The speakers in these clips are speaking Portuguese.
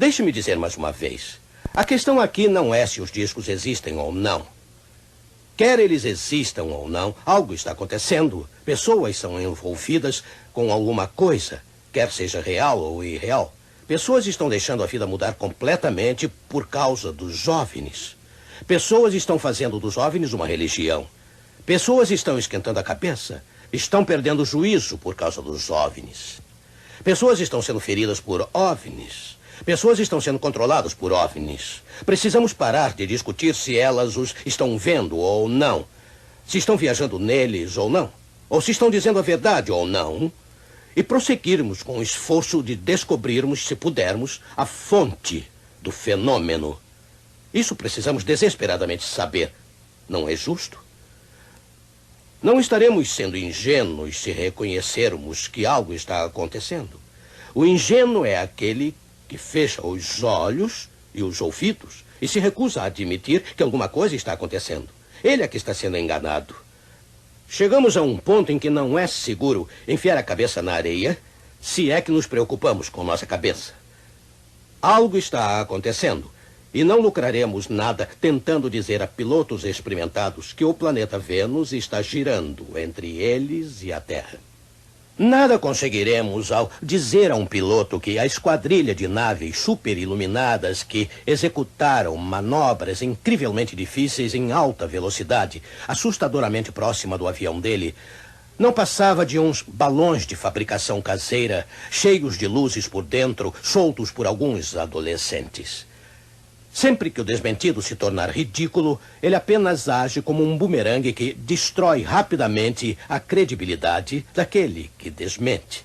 Deixe-me dizer mais uma vez. A questão aqui não é se os discos existem ou não. Quer eles existam ou não, algo está acontecendo. Pessoas são envolvidas com alguma coisa, quer seja real ou irreal. Pessoas estão deixando a vida mudar completamente por causa dos OVNIs. Pessoas estão fazendo dos OVNIs uma religião. Pessoas estão esquentando a cabeça. Estão perdendo o juízo por causa dos OVNIs. Pessoas estão sendo feridas por OVNIs. Pessoas estão sendo controladas por OVNIs. Precisamos parar de discutir se elas os estão vendo ou não. Se estão viajando neles ou não. Ou se estão dizendo a verdade ou não. E prosseguirmos com o esforço de descobrirmos, se pudermos, a fonte do fenômeno. Isso precisamos desesperadamente saber. Não é justo? Não estaremos sendo ingênuos se reconhecermos que algo está acontecendo. O ingênuo é aquele que fecha os olhos e os ouvidos e se recusa a admitir que alguma coisa está acontecendo. Ele é que está sendo enganado. Chegamos a um ponto em que não é seguro enfiar a cabeça na areia, se é que nos preocupamos com nossa cabeça. Algo está acontecendo e não lucraremos nada tentando dizer a pilotos experimentados que o planeta Vênus está girando entre eles e a Terra. Nada conseguiremos ao dizer a um piloto que a esquadrilha de naves superiluminadas que executaram manobras incrivelmente difíceis em alta velocidade, assustadoramente próxima do avião dele, não passava de uns balões de fabricação caseira, cheios de luzes por dentro, soltos por alguns adolescentes. Sempre que o desmentido se tornar ridículo, ele apenas age como um bumerangue que destrói rapidamente a credibilidade daquele que desmente.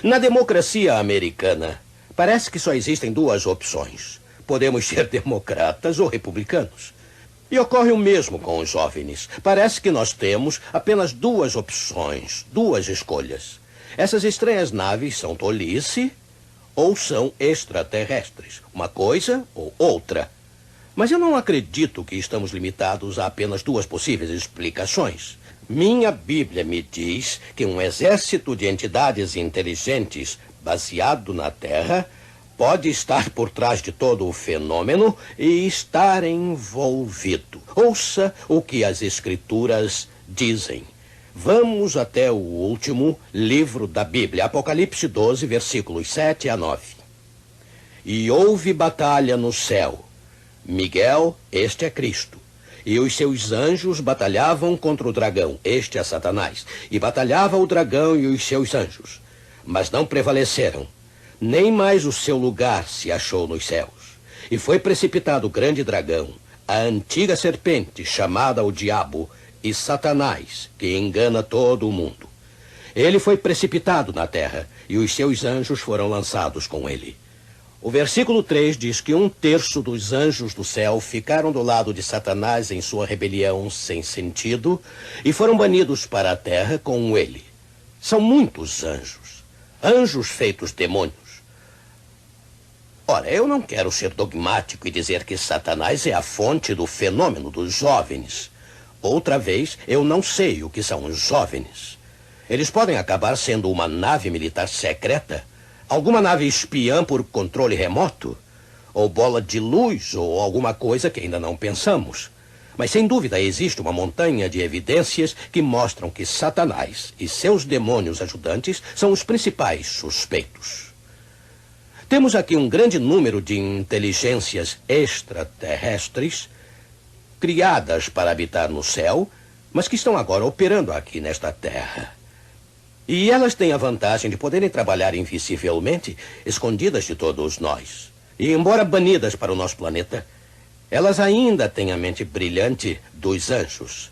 Na democracia americana, parece que só existem duas opções. Podemos ser democratas ou republicanos. E ocorre o mesmo com os OVNIs. Parece que nós temos apenas duas opções, duas escolhas. Essas estranhas naves são tolice ou são extraterrestres. Uma coisa ou outra. Mas eu não acredito que estamos limitados a apenas duas possíveis explicações. Minha Bíblia me diz que um exército de entidades inteligentes baseado na Terra pode estar por trás de todo o fenômeno e estar envolvido. Ouça o que as Escrituras dizem. Vamos até o último livro da Bíblia, Apocalipse 12, versículos 7 a 9. E houve batalha no céu. Miguel, este é Cristo. E os seus anjos batalhavam contra o dragão, este é Satanás. E batalhava o dragão e os seus anjos. Mas não prevaleceram. Nem mais o seu lugar se achou nos céus. E foi precipitado o grande dragão, a antiga serpente, chamada o Diabo, e Satanás, que engana todo o mundo. Ele foi precipitado na terra, e os seus anjos foram lançados com ele. O versículo 3 diz que 1/3 dos anjos do céu ficaram do lado de Satanás em sua rebelião sem sentido e foram banidos para a terra com ele. São muitos anjos. Anjos feitos demônios. Ora, eu não quero ser dogmático e dizer que Satanás é a fonte do fenômeno dos OVNIs. Outra vez, eu não sei o que são os OVNIs. Eles podem acabar sendo uma nave militar secreta, alguma nave espiã por controle remoto, ou bola de luz, ou alguma coisa que ainda não pensamos. Mas, sem dúvida, existe uma montanha de evidências que mostram que Satanás e seus demônios ajudantes são os principais suspeitos. Temos aqui um grande número de inteligências extraterrestres criadas para habitar no céu, mas que estão agora operando aqui nesta terra. E elas têm a vantagem de poderem trabalhar invisivelmente, escondidas de todos nós. E embora banidas para o nosso planeta, elas ainda têm a mente brilhante dos anjos.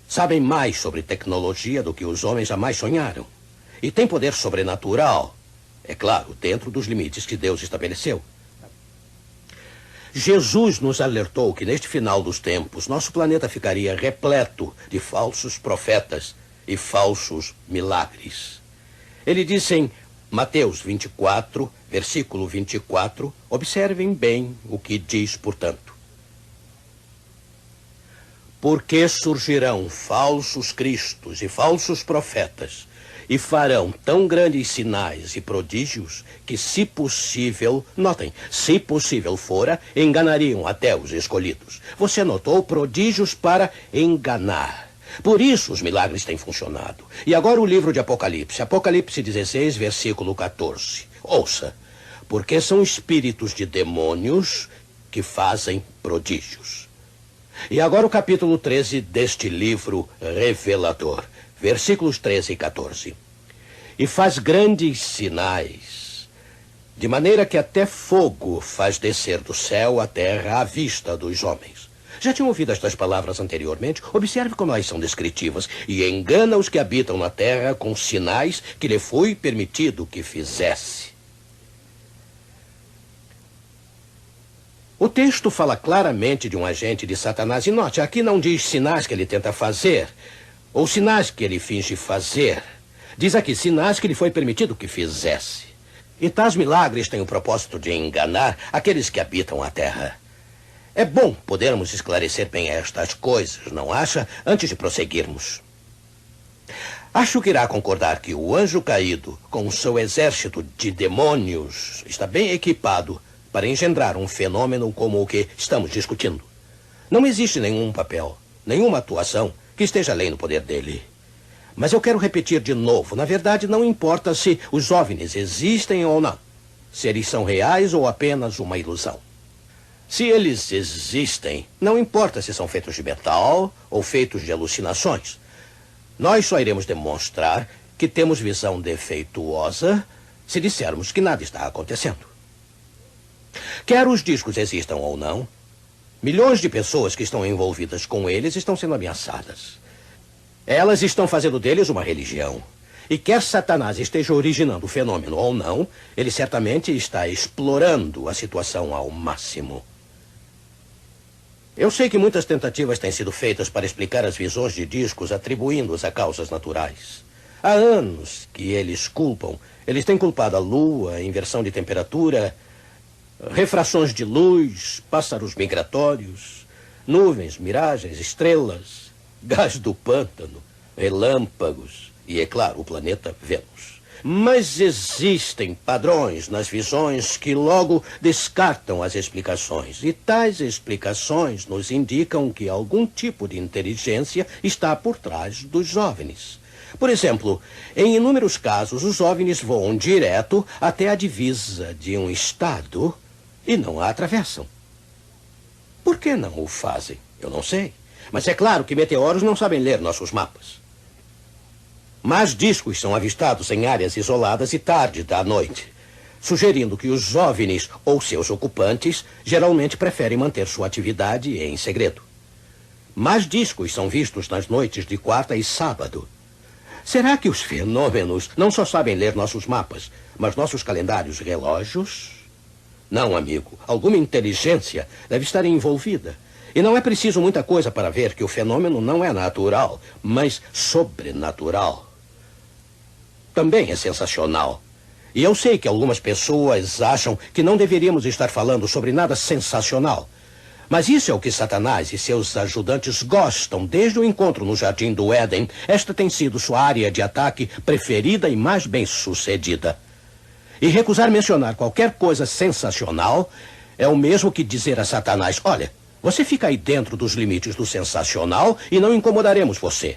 Sabem mais sobre tecnologia do que os homens jamais sonharam. E têm poder sobrenatural, é claro, dentro dos limites que Deus estabeleceu. Jesus nos alertou que neste final dos tempos, nosso planeta ficaria repleto de falsos profetas e falsos milagres. Ele disse em Mateus 24, versículo 24, observem bem o que diz, portanto. Porque surgirão falsos cristos e falsos profetas, E farão tão grandes sinais e prodígios que, se possível, notem, se possível fora, enganariam até os escolhidos. Você notou? Prodígios para enganar. Por isso os milagres têm funcionado. E agora o livro de Apocalipse. Apocalipse 16, versículo 14. Ouça. Porque são espíritos de demônios que fazem prodígios. E agora o capítulo 13 deste livro revelador. Versículos 13 e 14. E faz grandes sinais, de maneira que até fogo faz descer do céu à terra à vista dos homens. Já tinham ouvido estas palavras anteriormente? Observe como elas são descritivas. E engana os que habitam na terra com sinais que lhe foi permitido que fizesse. O texto fala claramente de um agente de Satanás. E note, aqui não diz sinais que ele tenta fazer, ou sinais que ele finge fazer. Diz aqui, sinais que lhe foi permitido que fizesse. E tais milagres têm o propósito de enganar aqueles que habitam a terra. É bom podermos esclarecer bem estas coisas, não acha? Antes de prosseguirmos. Acho que irá concordar que o anjo caído, com o seu exército de demônios, está bem equipado para engendrar um fenômeno como o que estamos discutindo. Não existe nenhum papel, nenhuma atuação que esteja além do poder dele. Mas eu quero repetir de novo. Na verdade, não importa se os OVNIs existem ou não. Se eles são reais ou apenas uma ilusão. Se eles existem, não importa se são feitos de metal ou feitos de alucinações. Nós só iremos demonstrar que temos visão defeituosa se dissermos que nada está acontecendo. Quer os discos existam ou não, milhões de pessoas que estão envolvidas com eles estão sendo ameaçadas. Elas estão fazendo deles uma religião. E quer Satanás esteja originando o fenômeno ou não, ele certamente está explorando a situação ao máximo. Eu sei que muitas tentativas têm sido feitas para explicar as visões de discos atribuindo-as a causas naturais. Há anos que eles culpam. Eles têm culpado a lua, a inversão de temperatura, refrações de luz, pássaros migratórios, nuvens, miragens, estrelas, gás do pântano, relâmpagos e, é claro, o planeta Vênus. Mas existem padrões nas visões que logo descartam as explicações. E tais explicações nos indicam que algum tipo de inteligência está por trás dos OVNIs. Por exemplo, em inúmeros casos, os OVNIs voam direto até a divisa de um estado e não a atravessam. Por que não o fazem? Eu não sei. Mas é claro que meteoros não sabem ler nossos mapas. Mas discos são avistados em áreas isoladas e tarde da noite, sugerindo que os OVNIs ou seus ocupantes geralmente preferem manter sua atividade em segredo. Mas discos são vistos nas noites de quarta e sábado. Será que os fenômenos não só sabem ler nossos mapas, mas nossos calendários e relógios? Não, amigo. Alguma inteligência deve estar envolvida. E não é preciso muita coisa para ver que o fenômeno não é natural, mas sobrenatural. Também é sensacional. E eu sei que algumas pessoas acham que não deveríamos estar falando sobre nada sensacional. Mas isso é o que Satanás e seus ajudantes gostam desde o encontro no Jardim do Éden. Esta tem sido sua área de ataque preferida e mais bem-sucedida. E recusar mencionar qualquer coisa sensacional é o mesmo que dizer a Satanás: olha, você fica aí dentro dos limites do sensacional e não incomodaremos você.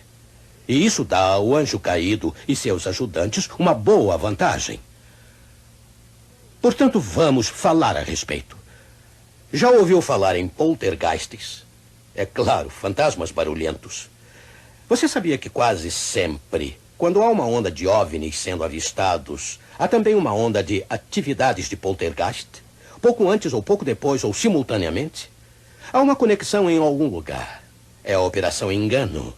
E isso dá ao anjo caído e seus ajudantes uma boa vantagem. Portanto, vamos falar a respeito. Já ouviu falar em poltergeists? É claro, fantasmas barulhentos. Você sabia que quase sempre, quando há uma onda de OVNIs sendo avistados, há também uma onda de atividades de poltergeist? Pouco antes ou pouco depois ou simultaneamente? Há uma conexão em algum lugar. É a Operação Engano.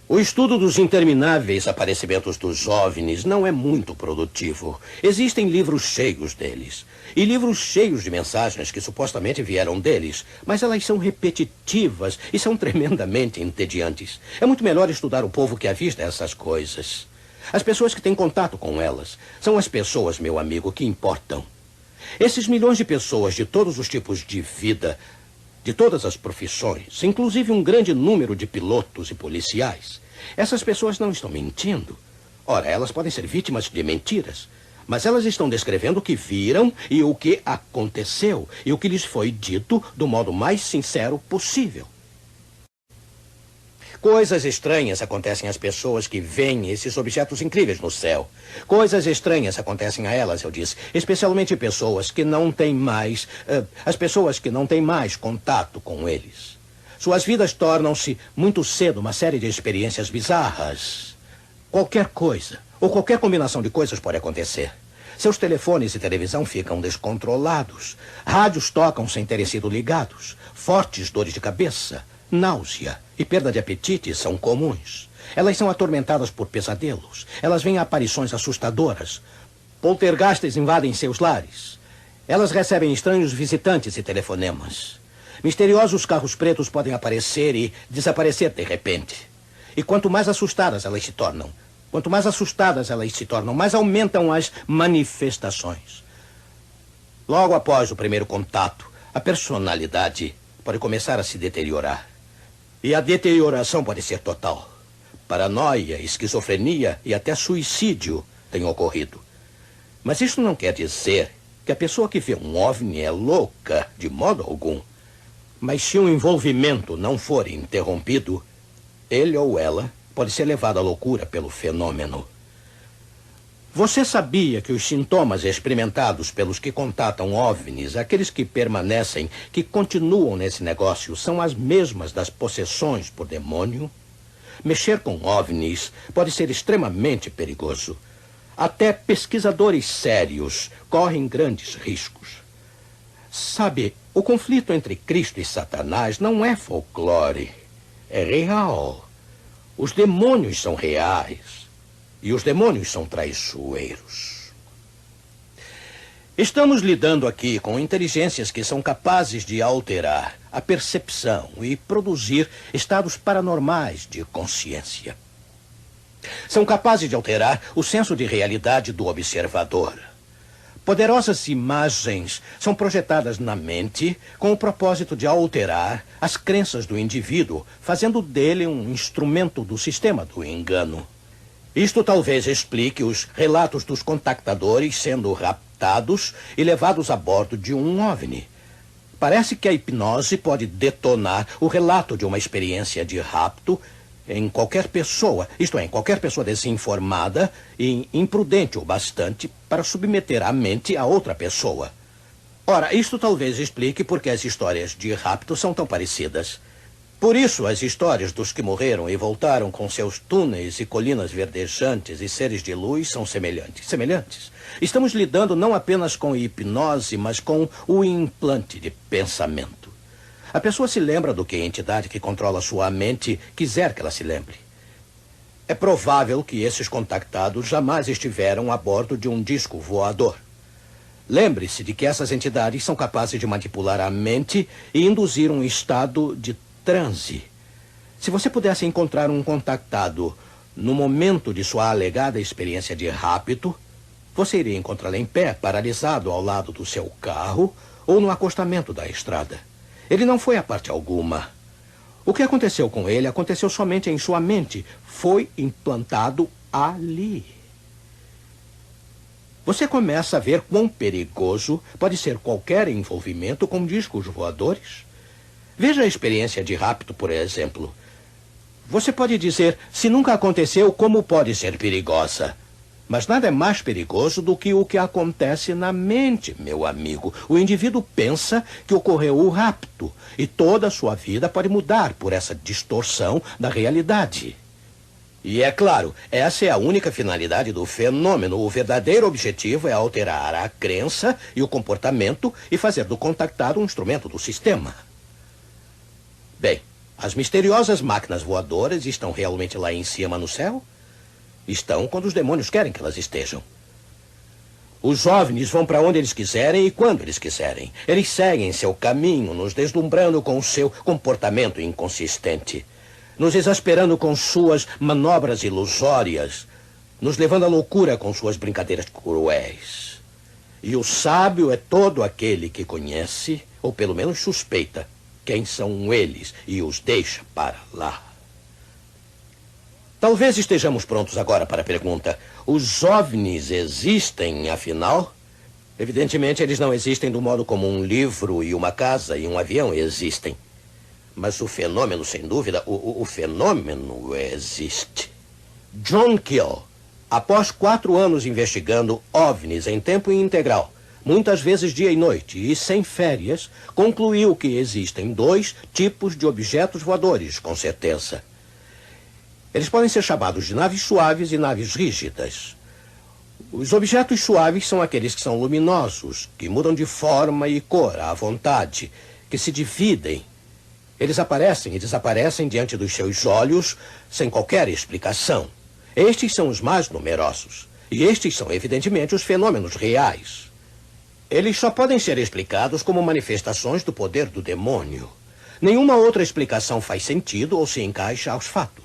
O estudo dos intermináveis aparecimentos dos OVNIs não é muito produtivo. Existem livros cheios deles. E livros cheios de mensagens que supostamente vieram deles. Mas elas são repetitivas e são tremendamente entediantes. É muito melhor estudar o povo que avista essas coisas. As pessoas que têm contato com elas são as pessoas, meu amigo, que importam. Esses milhões de pessoas de todos os tipos de vida, de todas as profissões, inclusive um grande número de pilotos e policiais, essas pessoas não estão mentindo. Ora, elas podem ser vítimas de mentiras, mas elas estão descrevendo o que viram e o que aconteceu, e o que lhes foi dito do modo mais sincero possível. Coisas estranhas acontecem às pessoas que veem esses objetos incríveis no céu. Coisas estranhas acontecem a elas, eu disse. Especialmente pessoas que não têm mais... as pessoas que não têm mais contato com eles. Suas vidas tornam-se muito cedo uma série de experiências bizarras. Qualquer coisa, ou qualquer combinação de coisas pode acontecer. Seus telefones e televisão ficam descontrolados. Rádios tocam sem terem sido ligados. Fortes dores de cabeça, náusea e perda de apetite são comuns. Elas são atormentadas por pesadelos. Elas veem aparições assustadoras. Poltergastes invadem seus lares. Elas recebem estranhos visitantes e telefonemas. Misteriosos carros pretos podem aparecer e desaparecer de repente. E quanto mais assustadas elas se tornam, mais aumentam as manifestações. Logo após o primeiro contato, a personalidade pode começar a se deteriorar. E a deterioração pode ser total. Paranoia, esquizofrenia e até suicídio têm ocorrido. Mas isso não quer dizer que a pessoa que vê um OVNI é louca, de modo algum. Mas se o envolvimento não for interrompido, ele ou ela pode ser levado à loucura pelo fenômeno. Você sabia que os sintomas experimentados pelos que contatam OVNIs, aqueles que permanecem, que continuam nesse negócio, são as mesmas das possessões por demônio? Mexer com OVNIs pode ser extremamente perigoso. Até pesquisadores sérios correm grandes riscos. Sabe, o conflito entre Cristo e Satanás não é folclore. É real. Os demônios são reais. E os demônios são traiçoeiros. Estamos lidando aqui com inteligências que são capazes de alterar a percepção e produzir estados paranormais de consciência. São capazes de alterar o senso de realidade do observador. Poderosas imagens são projetadas na mente com o propósito de alterar as crenças do indivíduo, fazendo dele um instrumento do sistema do engano. Isto talvez explique os relatos dos contactadores sendo raptados e levados a bordo de um OVNI. Parece que a hipnose pode detonar o relato de uma experiência de rapto em qualquer pessoa, isto é, em qualquer pessoa desinformada e imprudente o bastante para submeter a mente a outra pessoa. Ora, isto talvez explique por que as histórias de rapto são tão parecidas. Por isso, as histórias dos que morreram e voltaram com seus túneis e colinas verdejantes e seres de luz são semelhantes. Estamos lidando não apenas com hipnose, mas com o implante de pensamento. A pessoa se lembra do que a entidade que controla sua mente quiser que ela se lembre. É provável que esses contactados jamais estiveram a bordo de um disco voador. Lembre-se de que essas entidades são capazes de manipular a mente e induzir um estado de transe. Se você pudesse encontrar um contactado no momento de sua alegada experiência de rapto, você iria encontrá-lo em pé, paralisado ao lado do seu carro ou no acostamento da estrada. Ele não foi a parte alguma. O que aconteceu com ele aconteceu somente em sua mente. Foi implantado ali. Você começa a ver quão perigoso pode ser qualquer envolvimento com discos voadores. Veja a experiência de rapto, por exemplo. Você pode dizer, se nunca aconteceu, como pode ser perigosa? Mas nada é mais perigoso do que o que acontece na mente, meu amigo. O indivíduo pensa que ocorreu o rapto e toda a sua vida pode mudar por essa distorção da realidade. E é claro, essa é a única finalidade do fenômeno. O verdadeiro objetivo é alterar a crença e o comportamento e fazer do contactado um instrumento do sistema. Bem, as misteriosas máquinas voadoras estão realmente lá em cima no céu? Estão quando os demônios querem que elas estejam. Os OVNIs vão para onde eles quiserem e quando eles quiserem. Eles seguem seu caminho, nos deslumbrando com seu comportamento inconsistente, nos exasperando com suas manobras ilusórias, nos levando à loucura com suas brincadeiras cruéis. E o sábio é todo aquele que conhece, ou pelo menos suspeita, quem são eles e os deixa para lá. Talvez estejamos prontos agora para a pergunta: os OVNIs existem, afinal? Evidentemente, eles não existem do modo como um livro e uma casa e um avião existem. Mas o fenômeno, sem dúvida, o fenômeno existe. John Keel, após 4 anos investigando OVNIs em tempo integral, muitas vezes dia e noite e sem férias, concluiu que existem 2 tipos de objetos voadores, com certeza. Eles podem ser chamados de naves suaves e naves rígidas. Os objetos suaves são aqueles que são luminosos, que mudam de forma e cor à vontade, que se dividem. Eles aparecem e desaparecem diante dos seus olhos sem qualquer explicação. Estes são os mais numerosos. E estes são, evidentemente, os fenômenos reais. Eles só podem ser explicados como manifestações do poder do demônio. Nenhuma outra explicação faz sentido ou se encaixa aos fatos.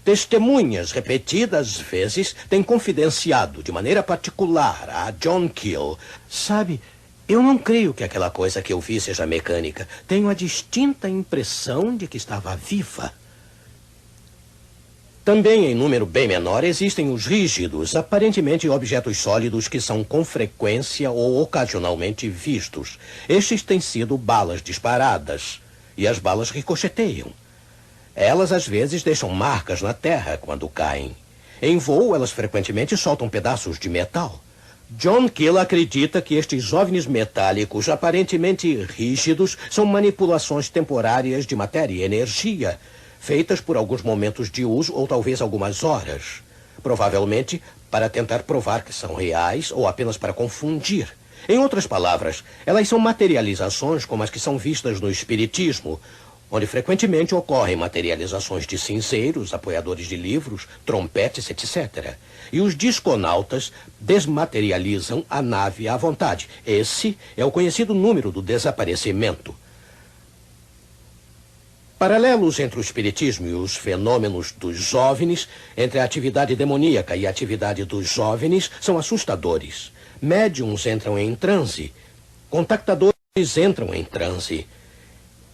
Testemunhas repetidas vezes têm confidenciado de maneira particular a John Keel. Sabe, eu não creio que aquela coisa que eu vi seja mecânica. Tenho a distinta impressão de que estava viva. Também, em número bem menor, existem os rígidos, aparentemente objetos sólidos que são com frequência ou ocasionalmente vistos. Estes têm sido balas disparadas, e as balas ricocheteiam. Elas, às vezes, deixam marcas na terra quando caem. Em voo, elas frequentemente soltam pedaços de metal. John Keel acredita que estes OVNIs metálicos, aparentemente rígidos, são manipulações temporárias de matéria e energia, feitas por alguns momentos de uso ou talvez algumas horas. Provavelmente para tentar provar que são reais ou apenas para confundir. Em outras palavras, elas são materializações como as que são vistas no espiritismo, onde frequentemente ocorrem materializações de cinzeiros, apoiadores de livros, trompetes, etc. E os disconautas desmaterializam a nave à vontade. Esse é o conhecido número do desaparecimento. Paralelos entre o espiritismo e os fenômenos dos OVNIs, entre a atividade demoníaca e a atividade dos OVNIs, são assustadores. Médiuns entram em transe. Contactadores entram em transe.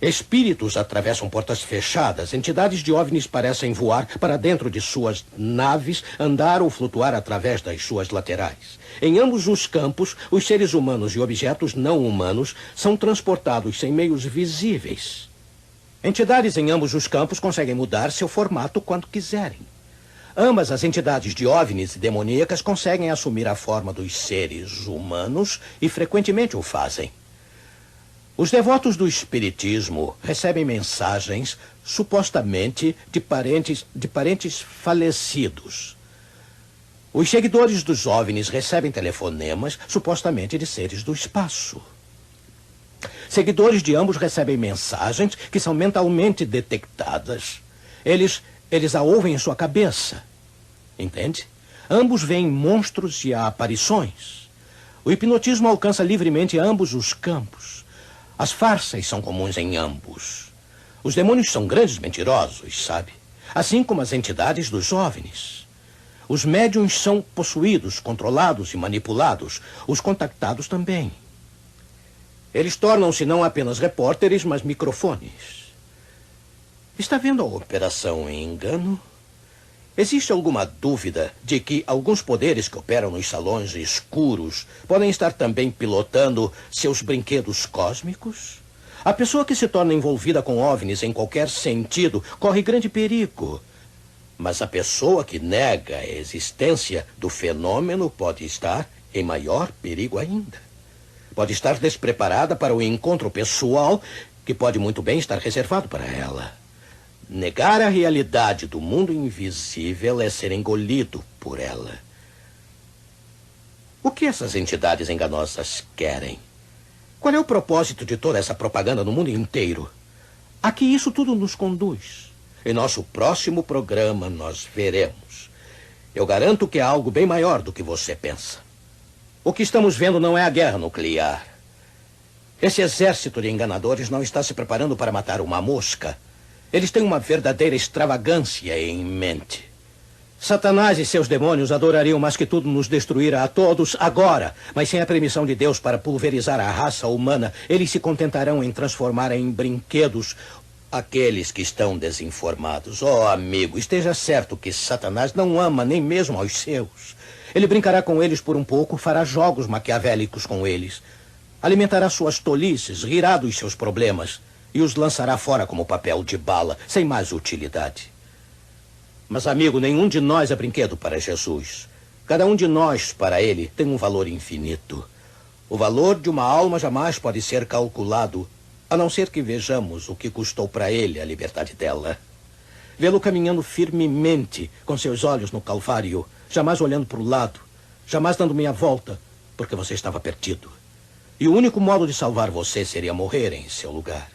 Espíritos atravessam portas fechadas. Entidades de OVNIs parecem voar para dentro de suas naves, andar ou flutuar através das suas laterais. Em ambos os campos, os seres humanos e objetos não humanos são transportados sem meios visíveis. Entidades em ambos os campos conseguem mudar seu formato quando quiserem. Ambas as entidades de OVNIs e demoníacas conseguem assumir a forma dos seres humanos e frequentemente o fazem. Os devotos do espiritismo recebem mensagens, supostamente, de parentes falecidos. Os seguidores dos OVNIs recebem telefonemas, supostamente, de seres do espaço. Seguidores de ambos recebem mensagens que são mentalmente detectadas. Eles a ouvem em sua cabeça. Entende? Ambos veem monstros e aparições. O hipnotismo alcança livremente ambos os campos. As farsas são comuns em ambos. Os demônios são grandes mentirosos, sabe? Assim como as entidades dos OVNIs. Os médiuns são possuídos, controlados e manipulados. Os contactados também. Eles tornam-se não apenas repórteres, mas microfones. Está vendo a operação em engano? Existe alguma dúvida de que alguns poderes que operam nos salões escuros podem estar também pilotando seus brinquedos cósmicos? A pessoa que se torna envolvida com OVNIs em qualquer sentido corre grande perigo. Mas a pessoa que nega a existência do fenômeno pode estar em maior perigo ainda. Pode estar despreparada para o encontro pessoal que pode muito bem estar reservado para ela. Negar a realidade do mundo invisível é ser engolido por ela. O que essas entidades enganosas querem? Qual é o propósito de toda essa propaganda no mundo inteiro? A que isso tudo nos conduz? Em nosso próximo programa nós veremos. Eu garanto que é algo bem maior do que você pensa. O que estamos vendo não é a guerra nuclear. Esse exército de enganadores não está se preparando para matar uma mosca. Eles têm uma verdadeira extravagância em mente. Satanás e seus demônios adorariam mais que tudo nos destruir a todos agora, mas sem a permissão de Deus para pulverizar a raça humana, eles se contentarão em transformar em brinquedos Aqueles que estão desinformados. Oh, amigo, esteja certo que Satanás não ama nem mesmo aos seus. Ele brincará com eles por um pouco, fará jogos maquiavélicos com eles. Alimentará suas tolices, rirá dos seus problemas e os lançará fora como papel de bala, sem mais utilidade. Mas, amigo, nenhum de nós é brinquedo para Jesus. Cada um de nós, para ele, tem um valor infinito. O valor de uma alma jamais pode ser calculado, a não ser que vejamos o que custou para ele a liberdade dela. Vê-lo caminhando firmemente, com seus olhos no Calvário, jamais olhando para o lado, jamais dando meia volta, porque você estava perdido. E o único modo de salvar você seria morrer em seu lugar.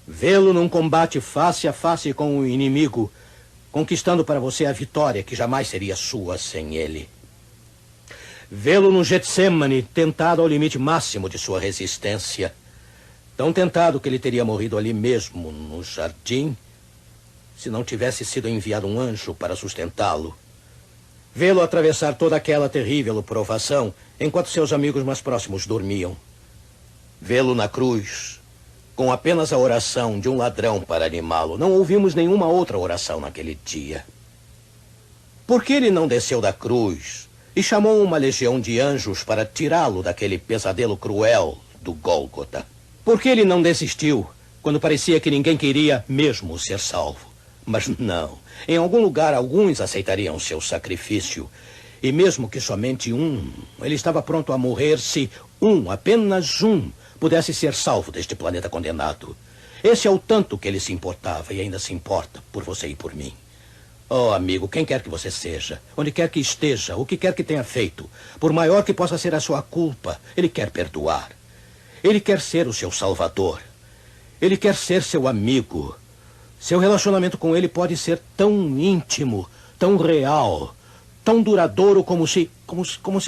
Vê-lo num combate face a face com o inimigo, conquistando para você a vitória que jamais seria sua sem ele. Vê-lo no Getsemane, tentado ao limite máximo de sua resistência. Tão tentado que ele teria morrido ali mesmo, no jardim, se não tivesse sido enviado um anjo para sustentá-lo. Vê-lo atravessar toda aquela terrível provação, enquanto seus amigos mais próximos dormiam. Vê-lo na cruz, com apenas a oração de um ladrão para animá-lo. Não ouvimos nenhuma outra oração naquele dia. Por que ele não desceu da cruz e chamou uma legião de anjos para tirá-lo daquele pesadelo cruel do Gólgota? Por que ele não desistiu quando parecia que ninguém queria mesmo ser salvo? Mas não. Em algum lugar, alguns aceitariam seu sacrifício. E mesmo que somente um, ele estava pronto a morrer se apenas um, pudesse ser salvo deste planeta condenado. Esse é o tanto que ele se importava e ainda se importa por você e por mim. Oh, amigo, quem quer que você seja, onde quer que esteja, o que quer que tenha feito, por maior que possa ser a sua culpa, ele quer perdoar. Ele quer ser o seu salvador. Ele quer ser seu amigo. Seu relacionamento com ele pode ser tão íntimo, tão real, tão duradouro como se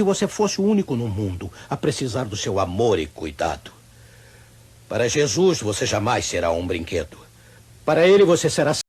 você fosse o único no mundo a precisar do seu amor e cuidado. Para Jesus, você jamais será um brinquedo. Para ele, você será